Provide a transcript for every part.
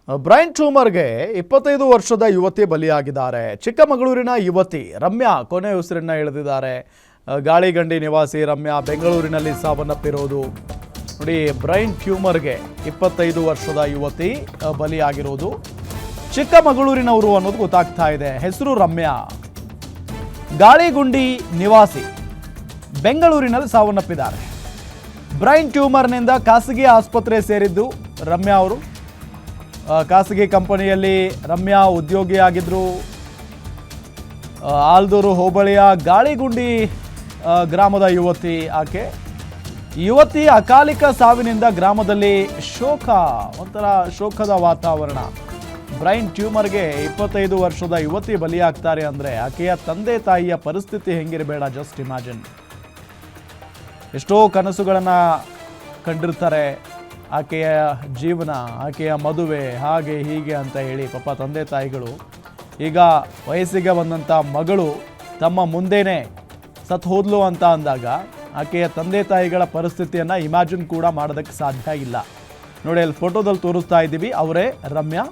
Brain ಟ್ಯೂಮರ್ಗೆ 25 ವರ್ಷದ ಯುವತಿ ಬಲಿಯಾಗಿದ್ದಾರೆ. ಚಿಕ್ಕಮಗಳೂರಿನ ಯುವತಿ ರಮ್ಯಾ ಕೊನೆ ಉಸಿರನ್ನ ಎಳೆದಿದ್ದಾರೆ. ಗಾಳಿಗಂಡಿ ನಿವಾಸಿ ರಮ್ಯಾ ಬೆಂಗಳೂರಿನಲ್ಲಿ ಸಾವನ್ನಪ್ಪಿರೋದು. ನೋಡಿ, ಬ್ರೈನ್ ಟ್ಯೂಮರ್ಗೆ 25 ವರ್ಷದ ಯುವತಿ ಬಲಿಯಾಗಿರೋದು. ಚಿಕ್ಕಮಗಳೂರಿನವರು ಅನ್ನೋದು ಗೊತ್ತಾಗ್ತಾ ಇದೆ. ಹೆಸರು ರಮ್ಯಾ, ಗಾಳಿಗುಂಡಿ ನಿವಾಸಿ, ಬೆಂಗಳೂರಿನಲ್ಲಿ ಸಾವನ್ನಪ್ಪಿದ್ದಾರೆ. ಬ್ರೈನ್ ಟ್ಯೂಮರ್ನಿಂದ ಖಾಸಗಿ ಆಸ್ಪತ್ರೆ ಸೇರಿದ್ದು ರಮ್ಯಾ ಅವರು. ಖಾಸಗಿ ಕಂಪನಿಯಲ್ಲಿ ರಮ್ಯಾ ಉದ್ಯೋಗಿಯಾಗಿದ್ದರು. ಆಲ್ದೂರು ಹೋಬಳಿಯ ಗಾಳಿಗುಂಡಿ ಗ್ರಾಮದ ಯುವತಿ ಆಕೆ. ಯುವತಿ ಅಕಾಲಿಕ ಸಾವಿನಿಂದ ಗ್ರಾಮದಲ್ಲಿ ಒಂಥರ ಶೋಕದ ವಾತಾವರಣ. ಬ್ರೈನ್ ಟ್ಯೂಮರ್ಗೆ 25 ವರ್ಷದ ಯುವತಿ ಬಲಿಯಾಗ್ತಾರೆ ಅಂದರೆ ಆಕೆಯ ತಂದೆ ತಾಯಿಯ ಪರಿಸ್ಥಿತಿ ಹೆಂಗಿರಬೇಡ, ಜಸ್ಟ್ ಇಮ್ಯಾಜಿನ್. ಎಷ್ಟೋ ಕನಸುಗಳನ್ನು ಕಂಡಿರ್ತಾರೆ. ಆಕೆಯ ಜೀವನ, ಆಕೆಯ ಮದುವೆ, ಹಾಗೆ ಹೀಗೆ ಅಂತ ಹೇಳಿ ಪಾಪ ತಂದೆ ತಾಯಿಗಳು. ಈಗ ವಯಸ್ಸಿಗೆ ಬಂದಂಥ ಮಗಳು ತಮ್ಮ ಮುಂದೆನೇ ಸತ್ತು ಹೋದ್ಲು ಅಂತ ಅಂದಾಗ ಆಕೆಯ ತಂದೆ ತಾಯಿಗಳ ಪರಿಸ್ಥಿತಿಯನ್ನು ಇಮ್ಯಾಜಿನ್ ಕೂಡ ಮಾಡೋದಕ್ಕೆ ಸಾಧ್ಯ ಇಲ್ಲ. ನೋಡಿ, ಅಲ್ಲಿ ಫೋಟೋದಲ್ಲಿ ತೋರಿಸ್ತಾ ಇದ್ದೀವಿ, ಅವರೇ ರಮ್ಯಾ.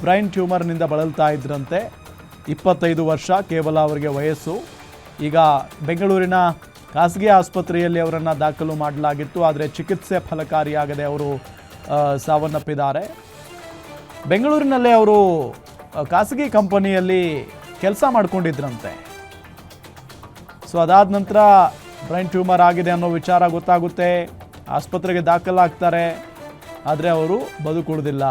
ಬ್ರೈನ್ ಟ್ಯೂಮರ್ನಿಂದ ಬಳಲ್ತಾ ಇದ್ರಂತೆ. 25 ವರ್ಷ ಕೇವಲ ಅವರಿಗೆ ವಯಸ್ಸು. ಈಗ ಬೆಂಗಳೂರಿನ ಖಾಸಗಿ ಆಸ್ಪತ್ರೆಯಲ್ಲಿ ಅವರನ್ನು ದಾಖಲು ಮಾಡಲಾಗಿತ್ತು. ಆದರೆ ಚಿಕಿತ್ಸೆ ಫಲಕಾರಿಯಾಗದೆ ಅವರು ಸಾವನ್ನಪ್ಪಿದ್ದಾರೆ. ಬೆಂಗಳೂರಿನಲ್ಲೇ ಅವರು ಖಾಸಗಿ ಕಂಪನಿಯಲ್ಲಿ ಕೆಲಸ ಮಾಡ್ಕೊಂಡಿದ್ರಂತೆ. ಸೊ ಅದಾದ ನಂತರ ಬ್ರೈನ್ ಟ್ಯೂಮರ್ ಆಗಿದೆ ಅನ್ನೋ ವಿಚಾರ ಗೊತ್ತಾಗುತ್ತೆ. ಆಸ್ಪತ್ರೆಗೆ ದಾಖಲಾಗ್ತಾರೆ, ಆದರೆ ಅವರು ಬದುಕುಳಿದಿಲ್ಲ.